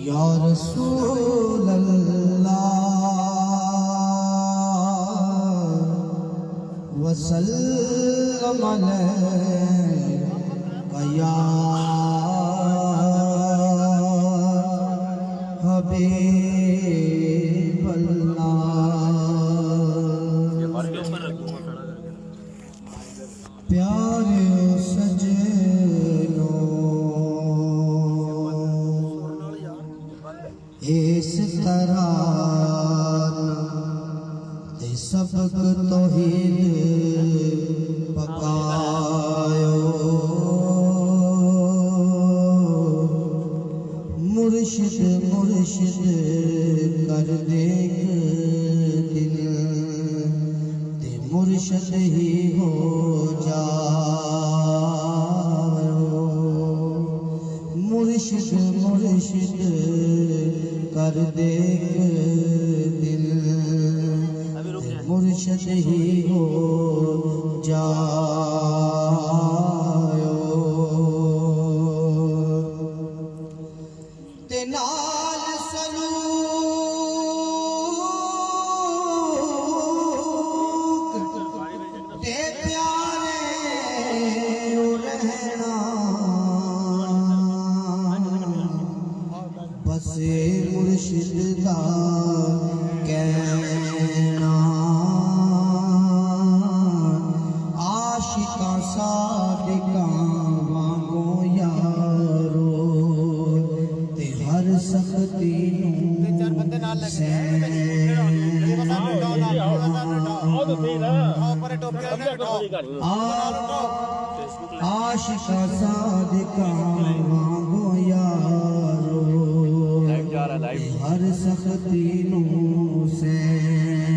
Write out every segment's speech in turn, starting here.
या रसूल अल्लाह वसल्लम अलैका या हबीब अल्लाह। प्यारे सजनो इस तरह ते सबक तौहीद पकायो, मुर्शिद मुर्शिद कर देख दिल ते मुर्शिद ही हो जाओ। मुर्शिद मुर्शिद कर देख दिल मुर्शिद ही हो जाओ। ते नाल सलूक ते प्यारे रहना, बस मुर्शिद दा कहना। आशिका सादिका वांगो यारो ते हर सख्ती आशिका सादिका वांगो यारो हर सख्ती नू सहना।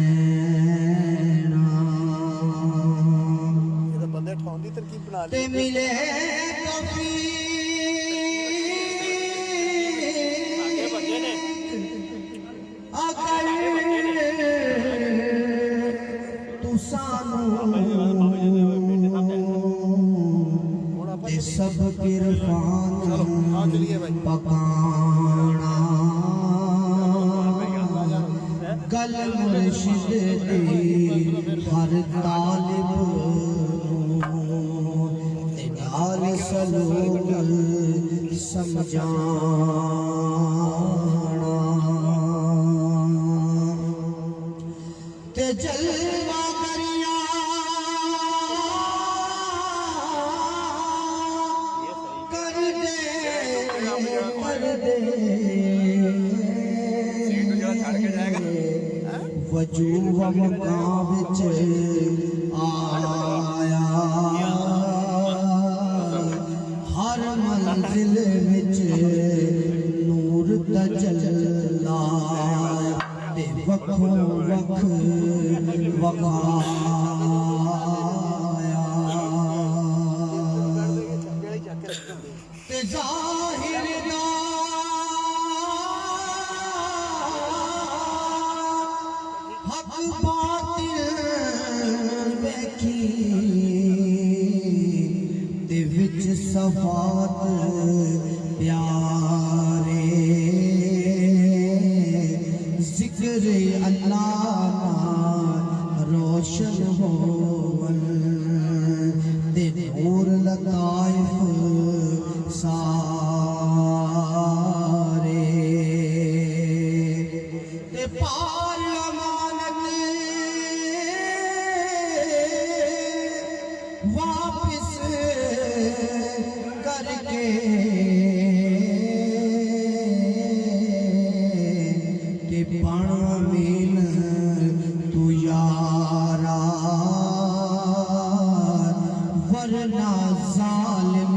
ते मिले अगर तू सानू ते सब किरफान पकाना। गल मुर्शिद दी हर तालिब ते नाल सलूक समझाना। ते जलवा करिया कर दे वजूह मकां विच आया, हर मंजिल विच नूर तजल्ला ते वखो वख वखाया। ते ज़ाहिर दा हक बातिल देखी ते विच सफात प्यारे। जिक्र अल्लाह रोशन होवन ते नूर लताइफ सारे। ते पार्लियामानत वापिस करके ते बण मीन तू यारा, वरना जालिम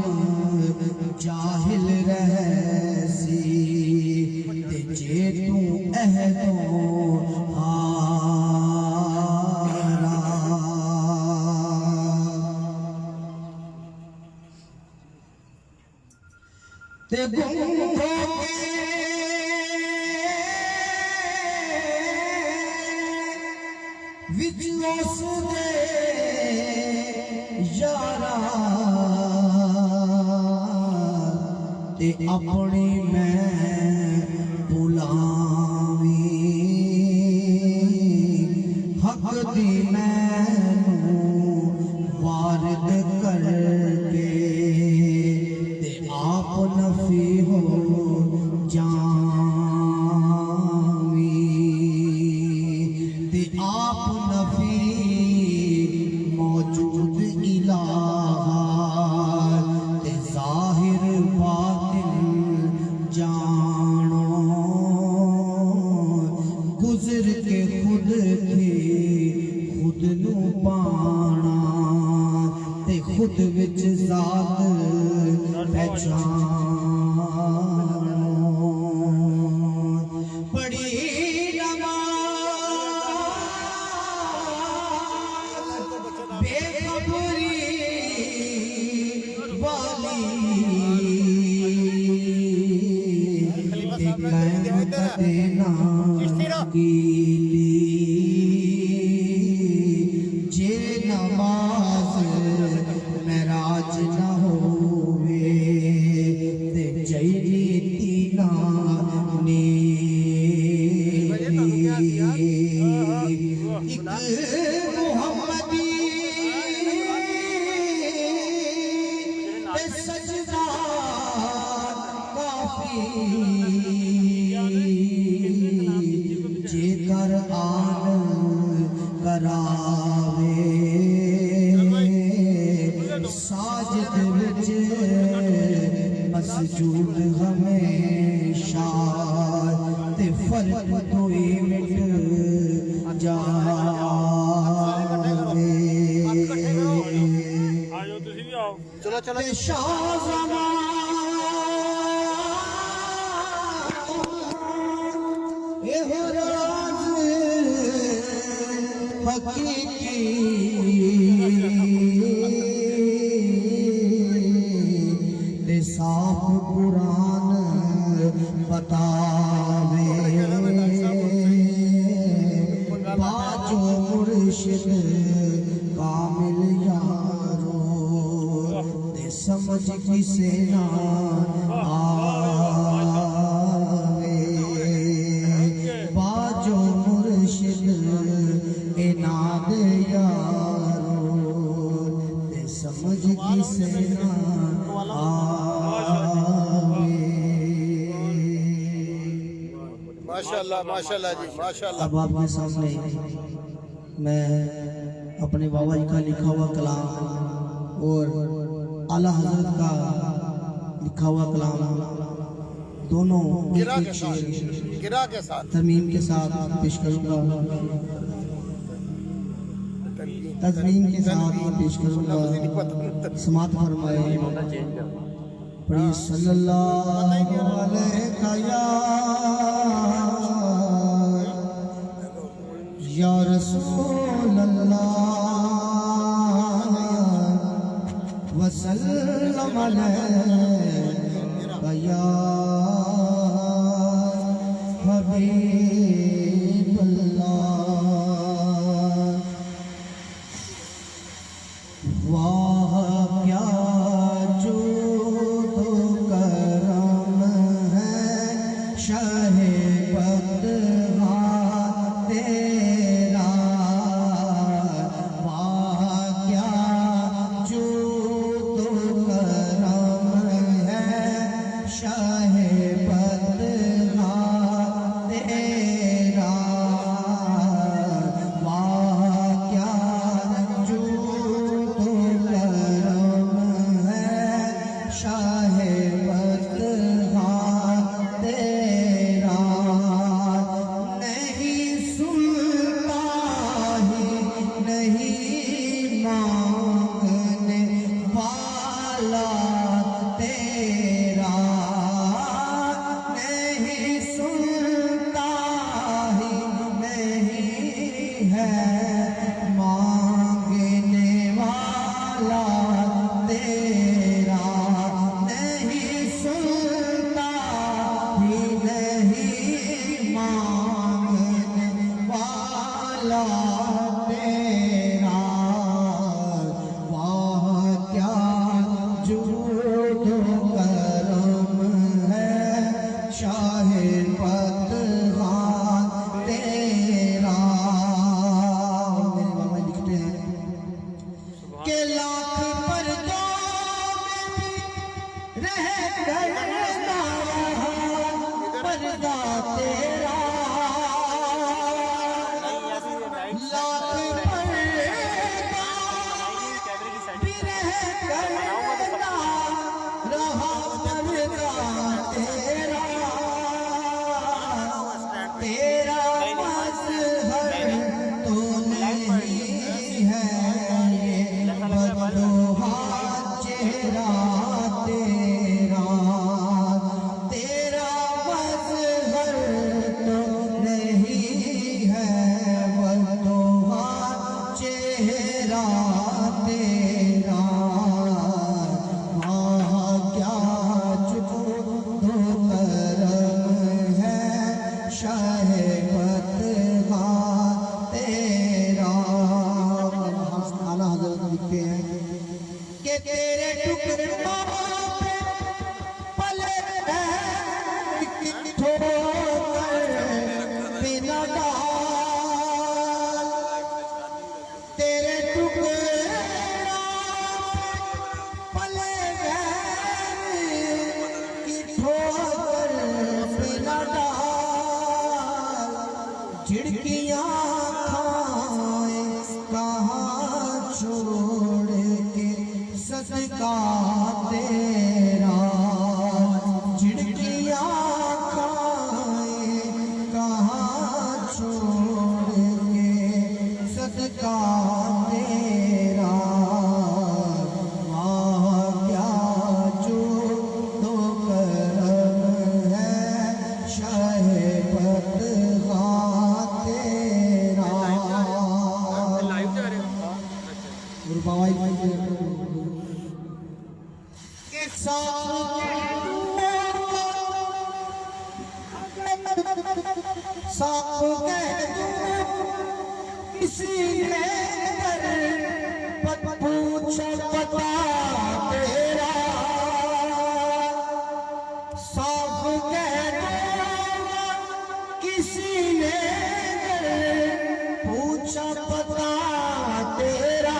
जाहिल रहसी ते जे तू अहदों हारा। ते गुम होके विच उस दे यारा ते अपनी मैं बुलावी हक दी मैनू वारिद करके ते आप नफी हो जावी ते आप नफी मौजूद इलाहा ते जाहिर बातिन जानो गुजर के खुद थी खुद नू पाना ते खुद विच जात पहचानो पढ़ी नमाज बेखबरी वाली देना की जे नमाज महराज न होवे ते जैनी तीना एक मुहम्मदी ते सजदा काफी जेकर आन करावे साजिद विच मसजूद हमेशा ते फर्क कोई मिट जावे चलो चलो ते शाहज़मां एहो राज हकीकी ते साफ कुरान बतावे बाजो मुर्शिद कामिल यारो ते समझ किसे ना आवे बाजो मुर्शिद इनाद यारो ते समझ किसे ना आवे। माशाल्लाह माशाल्लाह जी माशाल्लाह। अब आपके सामने मैं अपने बाबा जी का लिखा हुआ कलाम और आला हजरत का लिखा हुआ कलाम दोनों गिरा एक शेर के साथ तरमीम के साथ पेश करूंगा तज़मीन के साथ पेश करूंगा समात फरमाए पढ़िए सल्लल्लाहु अलैहि या रसूल अल्लाह वसल्लम अलैका या हबीब अल्लाह। वाह क्या जूद करम है शाहे बदहा तेरा वाह क्या जूद करम है शाहे बदहा तेरा वाह क्या जूद करम है शाहे बदहा तेरा नहीं सुनता ही नहीं मांगने वाला तेरा नहीं सुनता ही नहीं है मांगने वाला तेरा नहीं करना पर्दा तेरा लाख पर्दा भी रह करना रहा पर्दा तेरा तेरा मज़हर तो नहीं है ये बदलोहा चेहरा तेरा तेरा मज़हर तो नहीं है बदलोहा चेहरा तेरा वहाँ क्या चुको दो करम है शाहबत तेरा। आला हज़रत लिखते हैं कि तेरे टुकड़े पे पले ठोकर बिना डाल तेरे टुकड़े पले की ठोकर बिना डाल झिड़कियाँ खाए कहाँ छोड़ के सदका तेरा झिड़कियाँ खाए कहाँ छोड़ के सदका तेरा वहाँ क्या जो दो करम है शाहबत तेरा। और बाबा के साफ किसी ने पूछा पता तेरा साफ किसी ने पूछा पता तेरा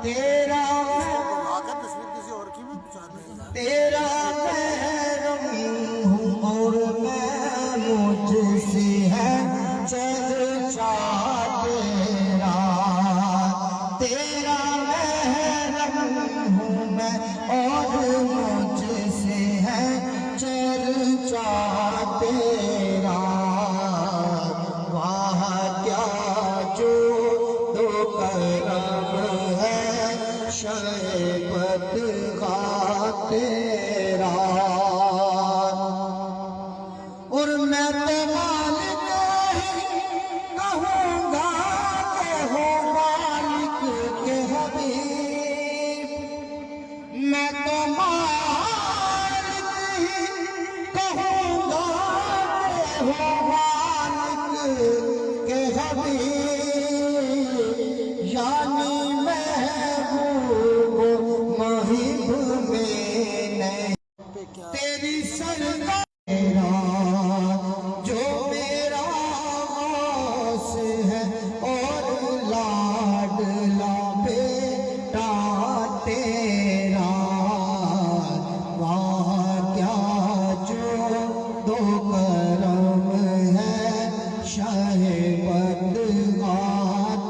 तेरा आकर तस्वीर किसी और की भी चाहते हैं तेरा महरम हूँ और मैं मुझसे है चर्चा तेरा तेरा महरम हूँ मैं और मुझसे है चर्चा तेरा वाह क्या जो दो करम है शाहबत तेरा। और मैं तो मालिक कहूँगा के हो मालिक के हबीब मैं तो मालिक कहूँगा के हो मालिक के हबीब यानी महबूब महिब में नहीं तेरी सरकार जो मेरा आस है और लाडला बेटा तेरा वाह क्या जो दो करम है शाहबत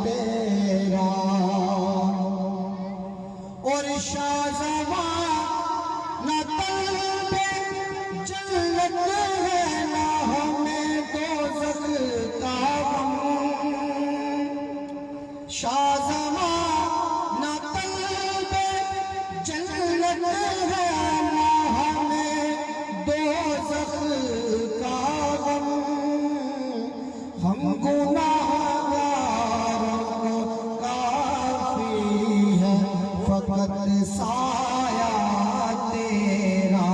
तेरा। और शाहजहां न तलबे जन्नत है न हमें दोज़ख का गम शाहजहां न तलबे जन्नत है न हमें दोज़ख का गम हम गुनाहगारों को काफी है फकत साया तेरा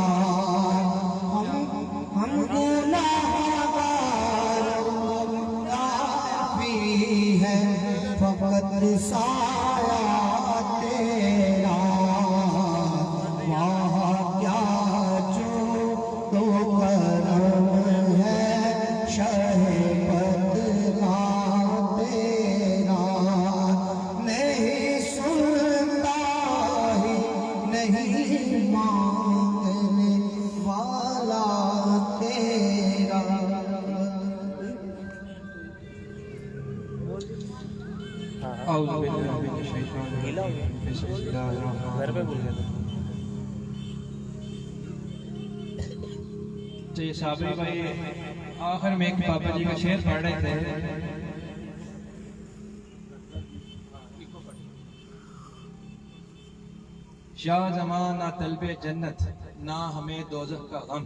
हम गुनाहगारों को काफी है फकत साया तेरा वाह क्या जो दो करम है शाहबत तेरा नहीं सुनता ही नहीं मांगने वाला तेरा। तो ये साबरी भाई आखिर में एक पापा जी का शेर पढ़ रहे थे। शाह जमान ना तलबे जन्नत ना हमें दोज़ख का गम।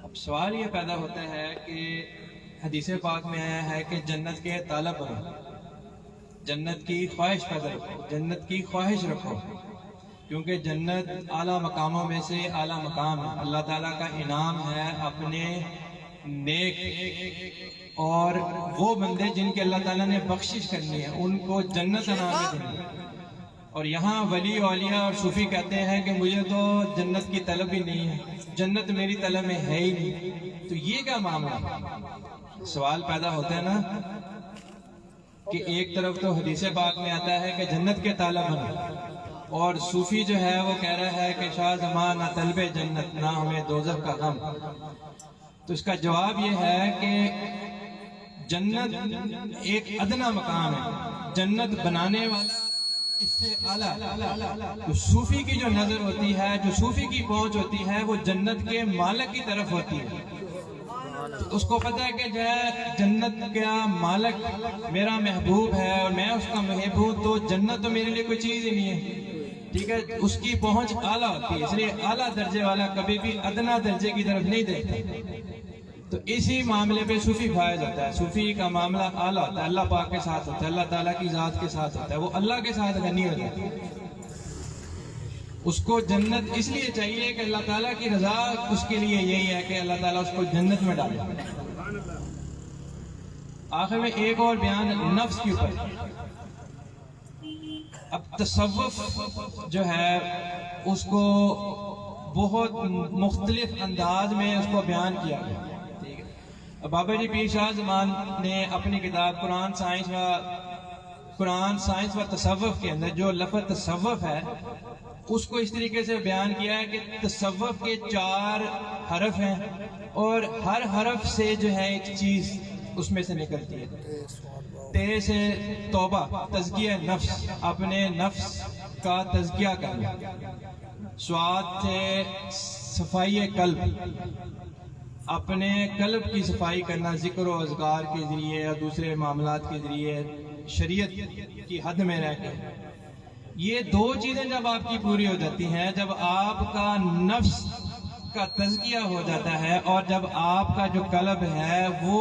अब सवाल ये पैदा होता है कि हदीस पाक में आया है कि जन्नत के तालब बनो, जन्नत की ख्वाहिश पैदा रखो, जन्नत की ख्वाहिश रखो, क्योंकि जन्नत आला मकामों में से आला मकाम है। अल्लाह ताला का इनाम है अपने नेक और वो बंदे जिनके अल्लाह ताला ने बख्शिश करनी है उनको जन्नत इनाम देनी है। और यहाँ वली औलिया और सूफी कहते हैं कि मुझे तो जन्नत की तलब ही नहीं है, जन्नत मेरी तलब में है ही नहीं। तो ये क्या मामला? सवाल पैदा होता है ना कि एक तरफ तो हदीस पाक में आता है कि जन्नत के तालब बनो, और सूफी जो है वो कह रहा है कि शाह ज़मान ना तलबे जन्नत ना हमें दोज़ख का गम। तो इसका जवाब ये है कि जन्नत एक अदना मकाम है, जन्नत बनाने वाला इससे आला। तो सूफी की जो नजर होती है, जो सूफी की पहुंच होती है, वो जन्नत के मालिक की तरफ होती है। तो उसको पता है कि जो है जन्नत का मालिक मेरा महबूब है और मैं उसका महबूब, तो जन्नत तो मेरे लिए कोई चीज ही नहीं है। ठीक है, उसकी पहुंच आला होती है, इसलिए आला दर्जे वाला कभी भी अदना दर्जे की तरफ नहीं देखता। तो इसी मामले पे सूफी पाया जाता है। सूफी का मामला आला होता है, अल्लाह पाक के साथ होता है, अल्लाह ताला की जात के साथ होता है, वो अल्लाह के साथ गनी होता है। उसको जन्नत इसलिए चाहिए कि अल्लाह ताला की रजा उसके लिए यही है कि अल्लाह ताला उसको जन्नत में डाले। आखिर में एक और बयान नफ्स के ऊपर। अब तसव्वुफ जो है उसको बहुत मुख्तलिफ अंदाज में उसको बयान किया गया। बाबा जी पीर शाह ज़मान ने अपनी किताब कुरान साइंस व तसव्वुफ के अंदर जो लफ्ज़ तसव्वुफ है उसको इस तरीके से बयान किया है कि तसव्वुफ के 4 हरफ हैं और हर हरफ से जो है एक चीज उसमें से निकलती है। ते से तौबा, तज़किया नफ्स, अपने नफ्स का तज़किया करना। स्वाद से सफाई कल्ब, अपने कल्ब की सफाई करना जिक्र और अज़कार के जरिए या दूसरे मामलात के जरिए शरीयत की हद में रह के। ये 2 चीजें जब आपकी पूरी हो जाती हैं, जब आपका नफ्स का तज़किया हो जाता है और जब आपका जो कल्ब है वो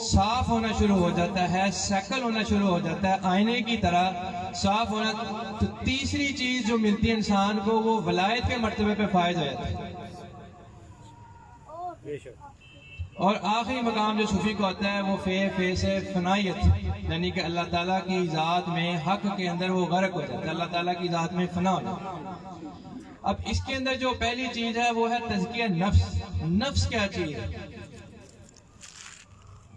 साफ होना शुरू हो जाता है, शक्ल होना शुरू हो जाता है, आईने की तरह साफ होना, तो तीसरी चीज जो मिलती है इंसान को वो वलायत के मर्तबे पे फायज हो जाता है। और आखिरी मकाम जो सूफी को आता है वो फे से फनायत, यानी कि अल्लाह ताला की ज़ात में हक के अंदर वो गर्क हो जाता है, अल्लाह ताला की ज़ात में फना हो जाता है। अब इसके अंदर जो पहली चीज है वो है तज़किया नफ्स। नफ्स क्या चीज है?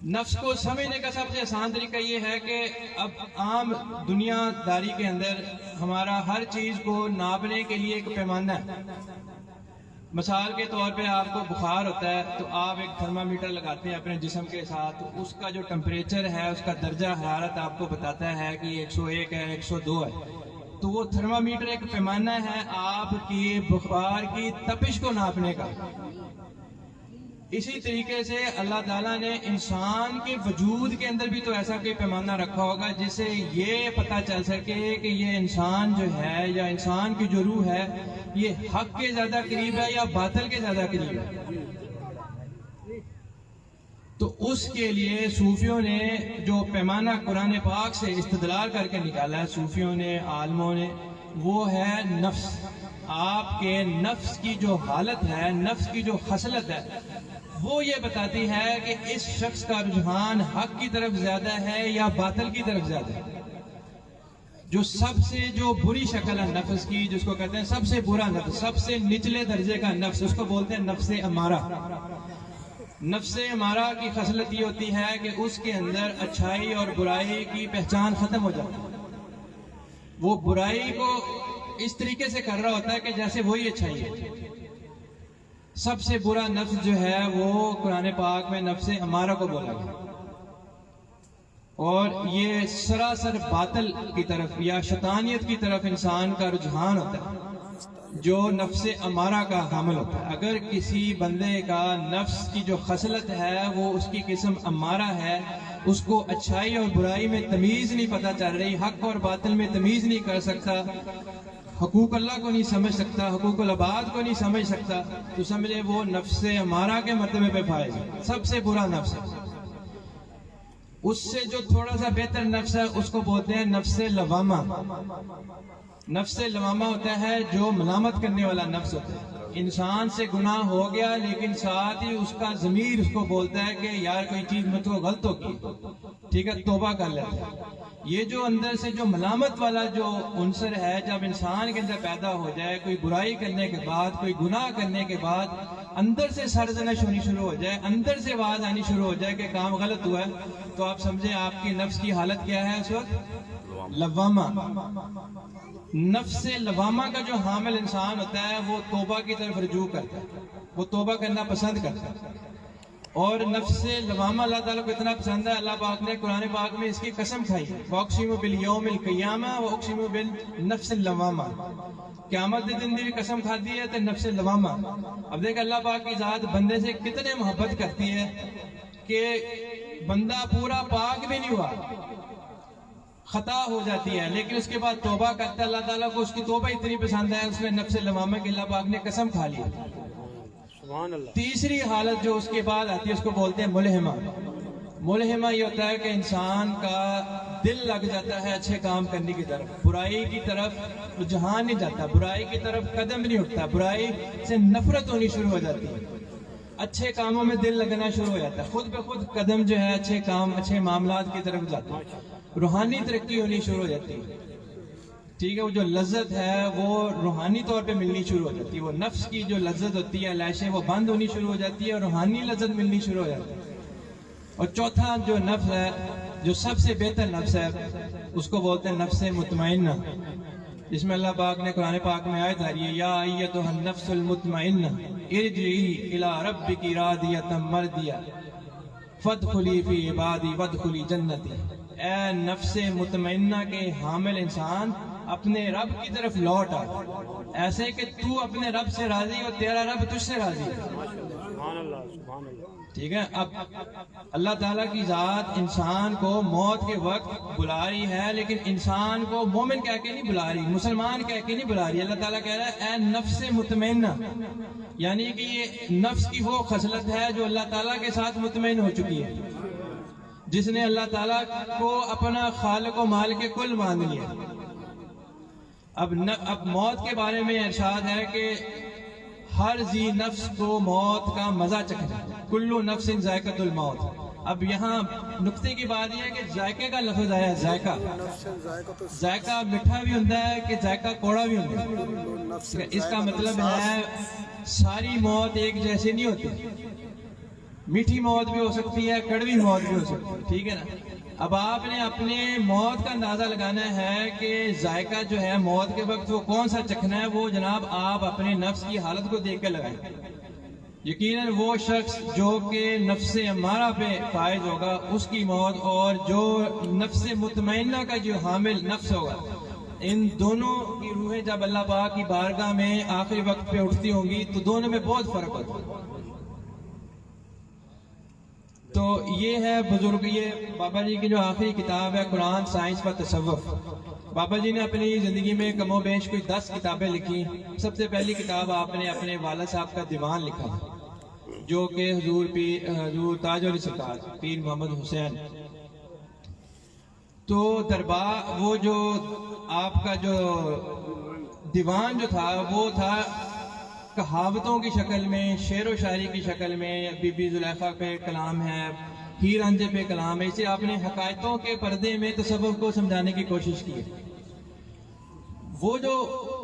नफ्स को समझने का सबसे आसान तरीका ये है कि अब आम दुनियादारी के अंदर हमारा हर चीज को नापने के लिए एक पैमाना है। मिसाल के तौर पे आपको बुखार होता है तो आप एक थर्मामीटर लगाते हैं अपने जिस्म के साथ, तो उसका जो टेम्परेचर है, उसका दर्जा हरारत आपको बताता है कि 101 है, 102 है। तो वो थर्मामीटर एक पैमाना है आपकी बुखार की तपिश को नापने का। इसी तरीके से अल्लाह ताला ने इंसान के वजूद के अंदर भी तो ऐसा कोई पैमाना रखा होगा जिससे ये पता चल सके कि ये इंसान जो है या इंसान की जो रूह है ये हक के ज्यादा करीब है या बातिल के ज्यादा करीब है। तो उसके लिए सूफियों ने जो पैमाना कुरान पाक से इस्तेदलाल करके निकाला है, सूफियों ने, आलमों ने, वो है नफ्स। आपके नफ्स की जो हालत है, नफ्स की जो खसलत है, वो ये बताती है कि इस शख्स का रुझान हक की तरफ ज्यादा है या बातिल की तरफ ज्यादा है। जो सबसे जो बुरी शक्ल है नफ्स की, जिसको कहते हैं सबसे बुरा नफ्स, सबसे निचले दर्जे का नफ्स, उसको बोलते हैं नफ्से अमारा। नफ्से अमारा की खसलत ये होती है कि उसके अंदर अच्छाई और बुराई की पहचान खत्म हो जाती है। वो बुराई को इस तरीके से कर रहा होता है कि जैसे वही अच्छाई है। सबसे बुरा नफ्स जो है वो कुरान पाक में नफ्स अमारा को बोला गया, और ये सरासर बातिल की तरफ या शैतानियत की तरफ इंसान का रुझान होता है जो नफ्स अमारा का हामिल होता है। अगर किसी बंदे का नफ्स की जो खसलत है वो उसकी किस्म अमारा है, उसको अच्छाई और बुराई में तमीज नहीं पता चल रही, हक और बातिल में तमीज नहीं कर सकता, हकूक अल्लाह को नहीं समझ सकता, हकूकुल अबाद को नहीं समझ सकता, तो समझे वो नफ्स अमारा के मर्तबे पे फायज है, सबसे बुरा नफ्स है। उससे जो थोड़ा सा बेहतर नफ्स है उसको बोलते हैं नफ्स लवामा। नफ्स लवामा होता है जो मलामत करने वाला नफ्स होता है। इंसान से गुनाह हो गया लेकिन साथ ही उसका ज़मीर उसको बोलता है कि यार कोई चीज मुझको गलत होगी, ठीक है, तौबा कर लेते हैं। ये जो अंदर से जो मलामत वाला जो उनसर है, जब इंसान के अंदर पैदा हो जाए, कोई बुराई करने के बाद, कोई गुनाह करने के बाद अंदर से सरजनश होनी शुरू हो जाए, अंदर से आवाज आनी शुरू हो जाए कि काम गलत हुआ है, तो आप समझे आपकी नफ्स की हालत क्या है उस वक्त? लवामा। नफ्स लवामा का जो हामिल इंसान होता है वो तौबा की तरफ रुजू करता है, वो तौबा करना पसंद करता है। और नफ्स लवामा अल्लाह ताला को इतना पसंद है, अल्लाह पाक ने कुरान पाक में इसकी कसम खाई है, वअक़सिमु बिल यौमिल क़ियामा वअक़सिमु बिल नफ्स लवामा। क़यामत के दिन भी कसम खाती है तो नफ्स लवामा। अब देख अल्लाह पाक की ज़ात बंदे से कितने मोहब्बत करती है कि बंदा पूरा पाक भी नहीं हुआ, खता हो जाती है, लेकिन उसके बाद तौबा करता है, अल्लाह ताला को उसकी तौबा इतनी पसंद है, उसने नफ्स लवामा की अल्लाह पाक ने कसम खा ली। तीसरी हालत जो उसके बाद आती है उसको बोलते हैं मुलहिमा। मुलहिमा ये होता है कि इंसान का दिल लग जाता है अच्छे काम करने की तरफ, बुराई की तरफ रुझान नहीं जाता, बुराई की तरफ कदम नहीं उठता, बुराई से नफरत होनी शुरू हो जाती है, अच्छे कामों में दिल लगना शुरू हो जाता है, खुद ब खुद कदम जो है अच्छे काम अच्छे मामलात की तरफ जाता है, रूहानी तरक्की होनी शुरू हो जाती है, ठीक है। वो जो लज्जत है वो रूहानी तौर पे मिलनी शुरू हो जाती है, वो नफ्स की जो लज्जत होती है लैशें वो बंद होनी शुरू हो जाती है और रूहानी लज्जत मिलनी शुरू हो जाती है। और चौथा जो नफ्स है, जो सबसे बेहतर नफ्स है, उसको बोलते हैं नफ्स मुतमइन्ना, जिसमें अल्लाह पाक ने कुरान पाक में आयत है, या अय्यतुहन नफ्सुल मुतमइन्ना इरजिई इला रब्बिकी रादियतम मर्दिया फदखुली फी इबादी वदखुली जन्नती। ए नफ्स मुतमइन्ना के हामिल इंसान, अपने रब की तरफ लौट आ, ऐसे कि तू अपने रब से राजी और तेरा रब तुझसे राजी है, ठीक है। अब अल्लाह ताला की जात इंसान को मौत के वक्त बुला रही है, लेकिन इंसान को मोमिन कह के नहीं बुला रही, मुसलमान कह के नहीं बुला रही। अल्लाह ताला कह रहा है ए नफ्स मुतमइन्ना, यानी कि ये नफ्स की वो खसलत है जो अल्लाह ताला के साथ मुतमइन हो चुकी है, जिसने अल्लाह ताला को अपना खालिक और मालिक कुल मान लिया। अब मौत के बारे में इरशाद है कि हर जी नफ्स को मौत का मजा चखना, कुल्लु नफ्सिन जायकातुल मौत। अब यहाँ नुक्ते की बात यह है कि जायके का लफ्ज आया, जायका, जायका मिठा भी होता है कि जायका कौड़ा भी होता है। इसका मतलब है सारी मौत एक जैसी नहीं होती, मीठी मौत भी हो सकती है, कड़वी मौत भी हो सकती है, ठीक है ना। अब आपने अपने मौत का अंदाजा लगाना है कि जायका जो है मौत के वक्त वो कौन सा चखना है, वो जनाब आप अपने नफ्स की हालत को देख कर लगाएं। यकीनन वो शख्स जो कि नफ्स अमारा पे फायज होगा उसकी मौत, और जो नफ्स मुतमइन्ना का जो हामिल नफ्स होगा, इन दोनों की रूहें जब अल्लाह पाक की बारगाह में आखिरी वक्त पे उठती होंगी तो दोनों में बहुत फर्क होता है। तो ये है बुजुर्ग, ये बाबा जी की जो आखिरी किताब है कुरान साइंस व तसव्वुफ। बाबा जी ने अपनी जिंदगी में कमो बेश कोई 10 किताबें लिखी। सबसे पहली किताब आपने अपने वालिद साहब का दीवान लिखा, जो कि हुजूर ताजुल सरकार पीर मोहम्मद हुसैन। तो दरबार वो जो आपका जो दीवान जो था वो था कहावतों की शक्ल में, शेर व शायरी की शक्ल में, बीबी जुलेखा पे कलाम है, हीर रांझे पे कलाम है। इसे आपने हकायतों के पर्दे में तसव्वुफ को समझाने की कोशिश की है। वो जो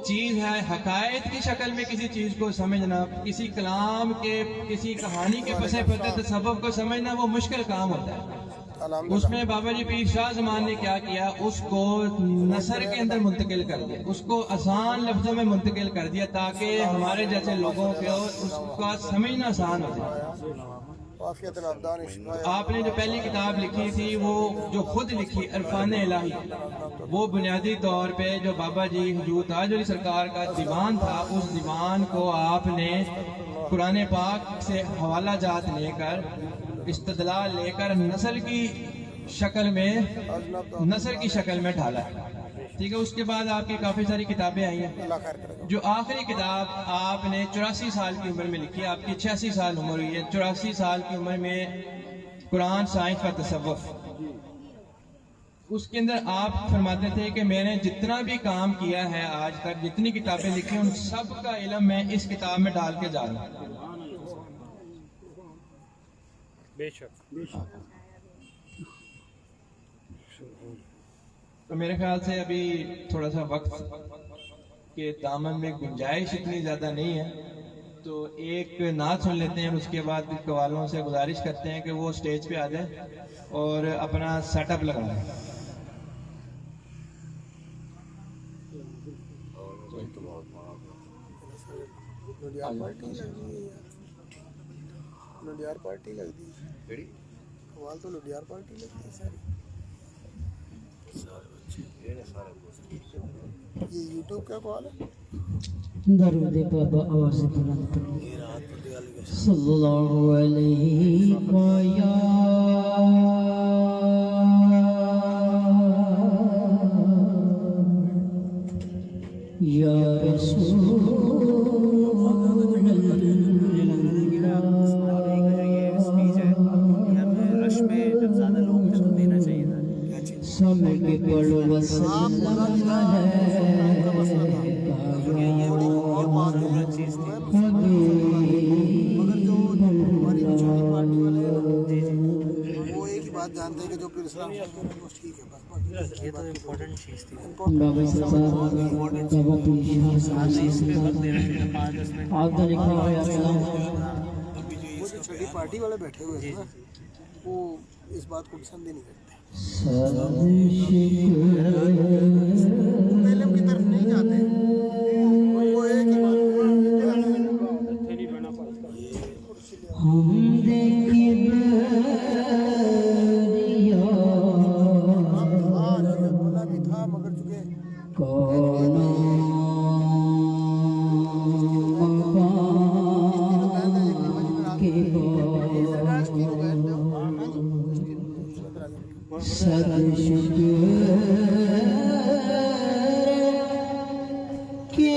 चीज है हकायत की शक्ल में किसी चीज को समझना, किसी कलाम के किसी कहानी के पसे पर्दे तसव्वुफ को समझना वो मुश्किल काम होता है। उसमें बाबा जी पीर शाह जमान ने क्या किया, उसको नसर के अंदर मुंतकिल कर दिया, उसको आसान लफ्जों में मुंतकिल कर दिया ताकि हमारे जैसे लोगों को उसका समझना आसान हो जाए। आपने जो पहली किताब लिखी थी वो जो खुद लिखी अरफान इलाही, वो बुनियादी तौर पे जो बाबा जी हुजूर ताज अली सरकार का दीवान था, उस दीवान को आपने कुरान पाक से हवाला जात लेकर इस्तदलाल लेकर नस्ल की शक्ल में ढाला। ठीक है, उसके बाद आपकी काफी सारी किताबें आई हैं। जो आखिरी किताब आपने 84 साल की उम्र में लिखी है, आपकी 86 साल उम्र हुई है, 84 साल की उम्र में कुरान साइंस का तसव्वुफ, उसके अंदर आप फरमाते थे कि मैंने जितना भी काम किया है आज तक, जितनी किताबें लिखी उन सब का इल्म मैं इस किताब में डाल के जा रहा हूँ। तो मेरे ख्याल से अभी थोड़ा सा वक्त के दामन में गुंजाइश इतनी ज़्यादा नहीं है, तो एक नात सुन लेते हैं और उसके बाद कवालों से गुजारिश करते हैं कि वो स्टेज पे आ जाए और अपना सेटअप लगाएं। लुडियार पार्टी लगती है, कमाल तो लुडियार पार्टी लगती है सारी। ये यूट्यूब का कॉल है। दरूद बाबा आवाज़ बुलंद सल्लल्लाहु अलैहि या रसूल समय के पड़ो वो एक ही बात जानते हैं कि जो पीर इस्लाम ठीक है, बस ये तो इम्पोर्टेंट चीज़ थी। वो जो छठी पार्टी वाले बैठे हुए थे ना, वो इस बात को पसंद ही नहीं करते, मेले की तरफ नहीं जाते। वो एक ही बात बोला भी था, मगर चुके सद शुक्र के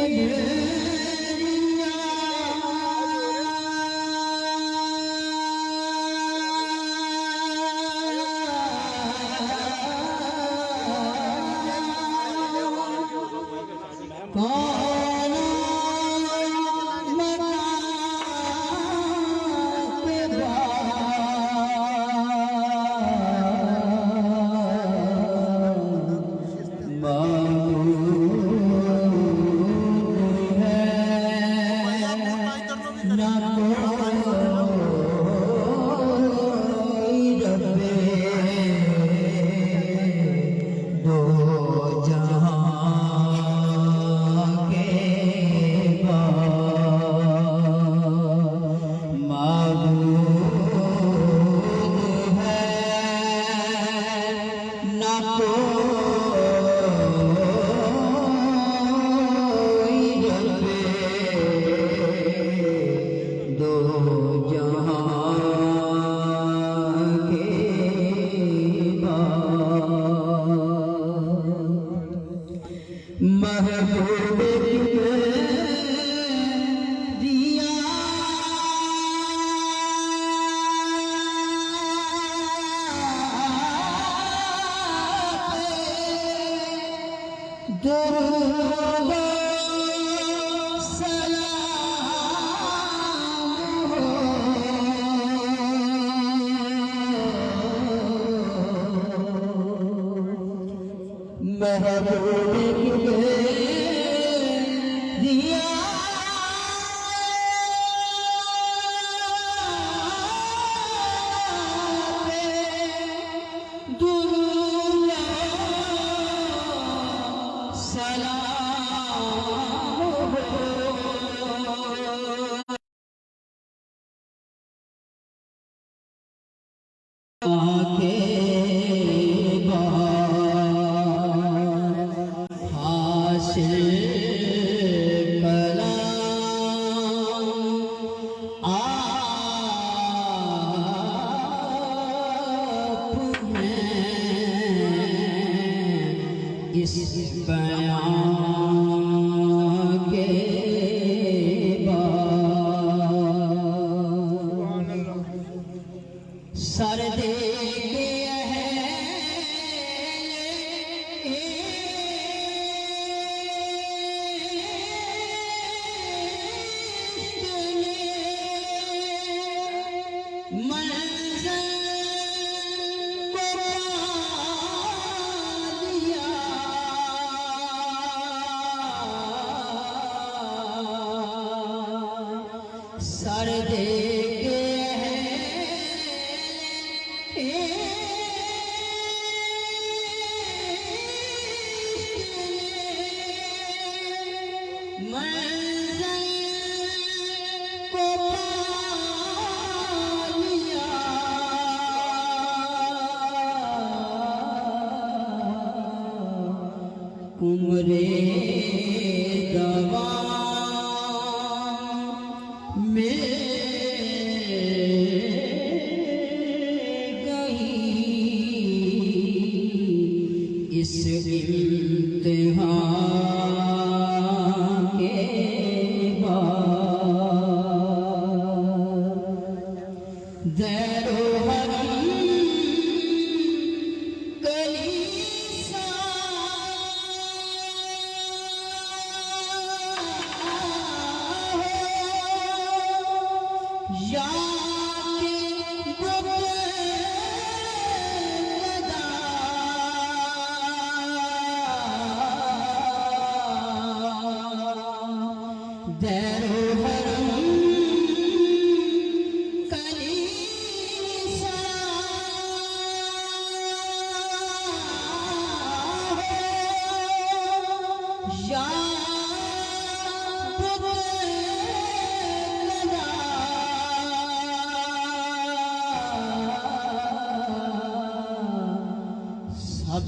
सर दे के उम्रे दवा में गई इस इम्तिहान के बाद दैरो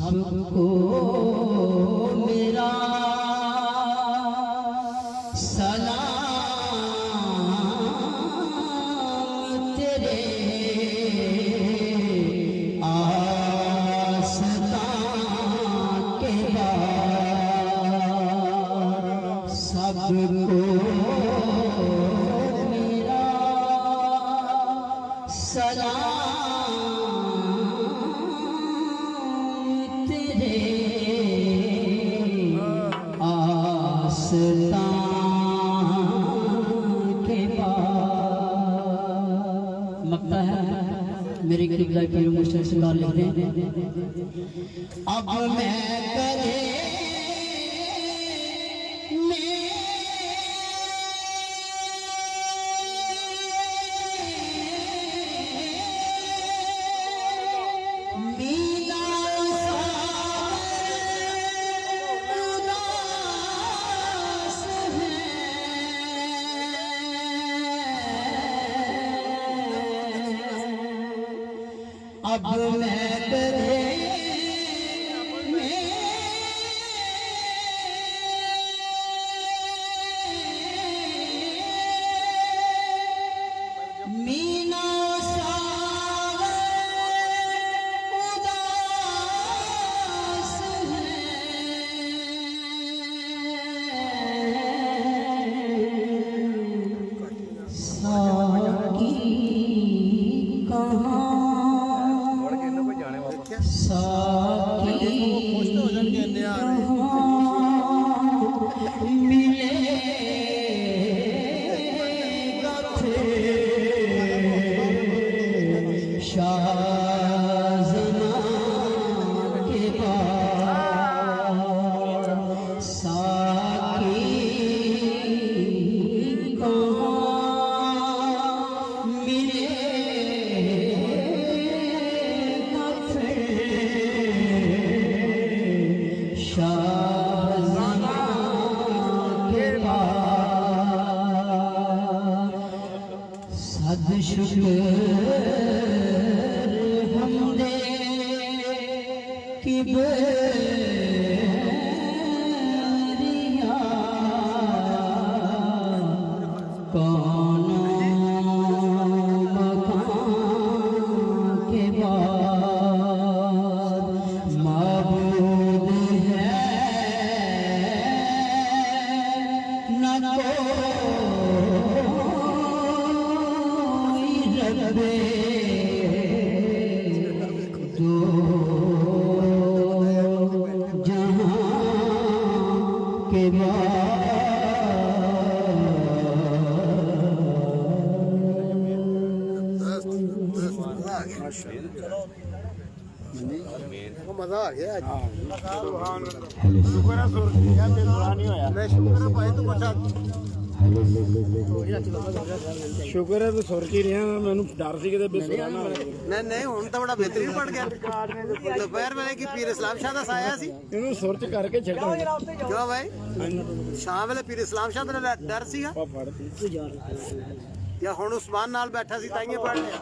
सबको मेरा सलाम तेरे आस्तां के बाद सबको मेरा सलाम तेरे आस्तां के बाद मक्ता है मेरे गरीब लाइफ पीर मुश्किल सरकार लिखते हैं अब मैं करे अब मैं करे मीना सावर उदास है साकी कहाँ साकी मिलेगा फिर शाहज़ना के बाद साकी कहाँ मिलेगा शाहज़ना के बाद सद शुक्र हमदे की बेरिया कौन मकान के बाद माबूद है न कोई रब्बे दो जहां के मजा आ गया हेलो शुक्र है सुर किया मेरा नहीं होया मैं शुक्र है भाई तो कुछ ਸ਼ੁਕਰ ਹੈ ਤੂੰ ਸੁਰ ਚ ਹੀ ਰਿਹਾ ਮੈਨੂੰ ਡਰ ਸੀ ਕਿਤੇ ਬੇਸੁਰਾ ਨਾ ਨਹੀਂ ਨਹੀਂ ਹੁਣ ਤਾਂ ਬੜਾ ਬਿਹਤਰੀਨ ਪੜ ਗਿਆ ਦੁਪਹਿਰ ਵੇਲੇ ਕੀ ਪੀਰ ਇਸਲਾਮ ਸ਼ਾਹ ਦਾ ਸਾਇਆ ਸੀ ਇਹਨੂੰ ਸੁਰ ਚ ਕਰਕੇ ਛੱਡੋ ਕਿਉਂ ਭਾਈ ਸ਼ਾਮ ਵੇਲੇ ਪੀਰ ਇਸਲਾਮ ਸ਼ਾਹ ਦਾ ਡਰ ਸੀਗਾ ਜਾਂ ਹੁਣ ਉਸਮਾਨ ਨਾਲ ਬੈਠਾ ਸੀ ਤਾਈਏ ਪੜ ਲਿਆ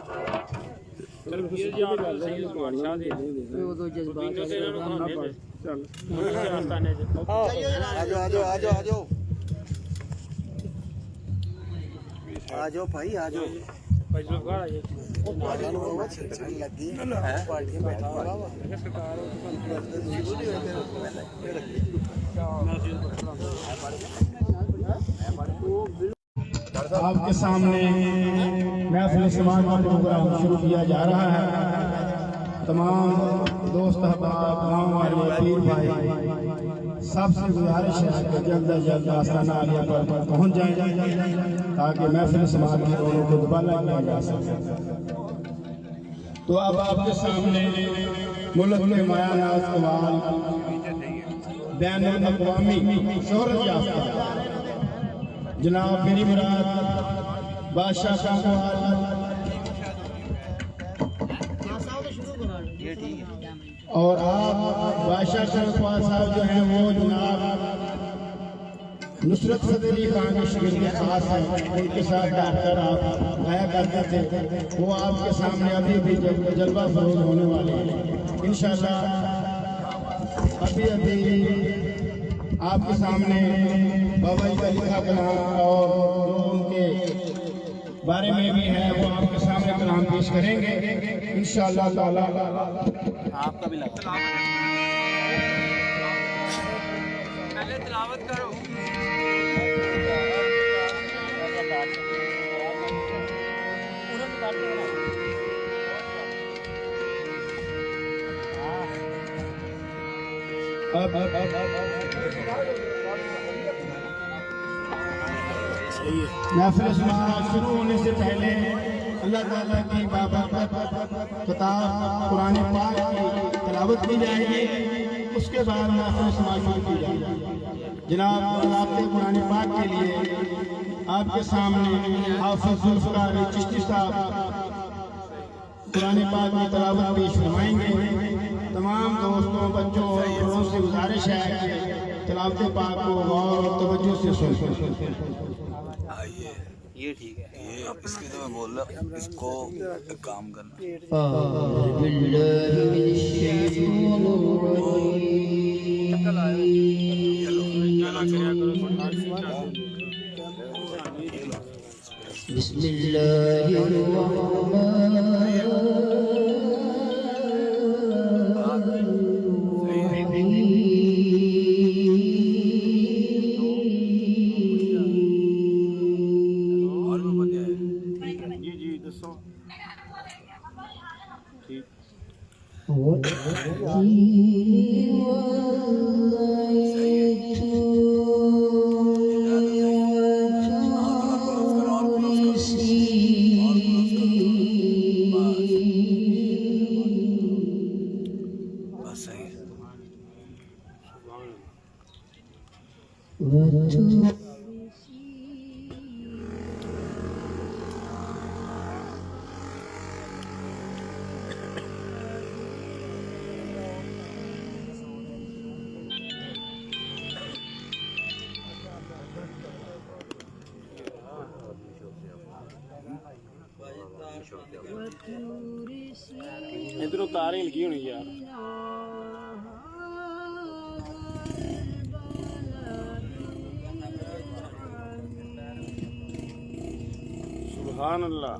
ਚਲ ਫਿਰ ਜੀ ਗੱਲ ਹੈ ਉਸਮਾਨ ਸ਼ਾਹ ਦੀ ਉਹ ਦੋ ਜਜ਼ਬਾਤ ਚੱਲ ਆਜੋ ਆਜੋ ਆਜੋ ਆਜੋ आजो भाई आजो लगी पार्टी बैठा आपके सामने महफिल समाज का प्रोग्राम शुरू किया जा रहा है। तमाम दोस्त अहबाब गाँव वाले पीर भाई सबसे गुजारिश है कि जल्द अज जल्द आस्ताना आलिया पर पहुँच जाएं ताकि महफिल समाज के लोगों को दुबारा किया जा सके। तो अब आपके सामने मुल्क के मायानाज कमाल बैनुल अक़वामी शोहरत याफ्ता जनाब मेरी मुराद बादशाह कमाल और आप बादशाह शरफवाल साहब जो हैं वो जनाब नुसरत फतेह अली खान के शिगिर्द खास हैं, उनके साथ डॉक्टर आप गाया करते थे। वो आपके सामने अभी भी जलवा फरोज होने वाले हैं इंशाअल्लाह। अभी अभी आपके सामने बाबा जी का लिखा कलाम और जो उनके बारे में भी है वो आपके सामने कलाम पेश करेंगे इंशाअल्लाह ताला। आपका भी लगा पहले तिलावत करो। महफिल समाज शुरू होने से पहले अल्लाह ताला की बाबरकत किताब कुरान पाक की तिलावत की जाएगी। उसके बाद महफिल समाज शुरू की जाएगी। जनाब आपके कुरान पाक के लिए आपके सामने हाफिज जुल्फ़िकार चिश्ती साहब कुरान पाक की तिलावत पेश फरमाएंगे। तमाम दोस्तों बच्चों और बड़ों से गुजारिश है कि तिलावत पाक को गौर और तवज्जो से सुनें। ये ठीक है ये इसके तो मैं बोल रहा इसको एक काम करना इधरों तारें लगी होनी यार। सुभान अल्लाह।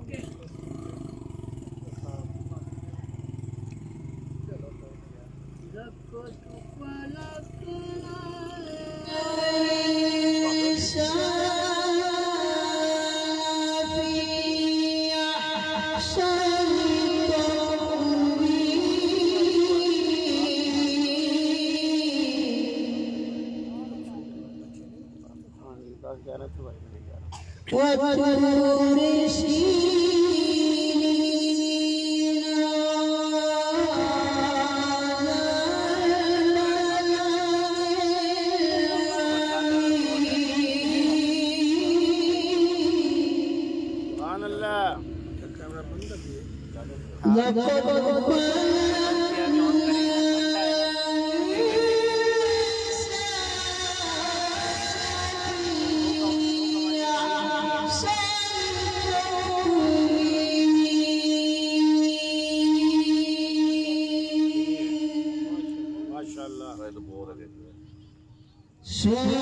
माशाल्लाह So